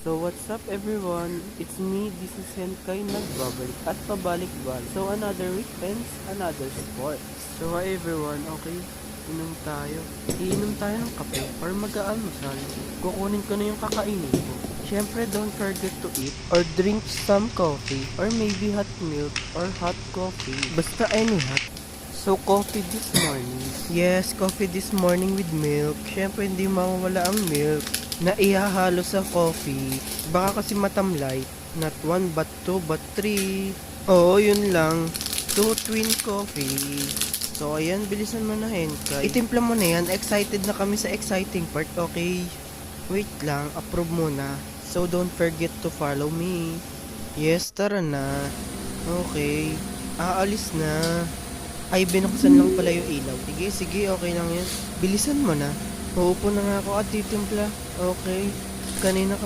So what's up everyone? It's me, this is Henkay nagbabalik at pabalik-balik. So another weekends, another sport. So hi everyone, okay? Inom tayo. Iinom tayo ng kape or mag-aalmusal. Kukunin ko na yung kakainin ko. Siyempre don't forget to eat or drink some coffee or maybe hot milk or hot coffee. Basta any hot. So coffee this morning. Yes, coffee this morning with milk. Siyempre hindi mawawala ang milk na ihahalo sa coffee. Baka kasi matamlay. Not 1 but 2 but 3. Oo, yun lang. 2 twin coffee. So ayan, bilisan mo na Henka. Itimpla mo na yan. Excited na kami sa exciting part, okay? Wait lang, approve muna. So don't forget to follow me. Yes, tara na. Okay. Aalis na. Ay, binuksan lang pala yung ilaw. Sige, okay lang yun. Bilisan mo na. Uupo na nga ako at titimpla. Okay. Kanina ka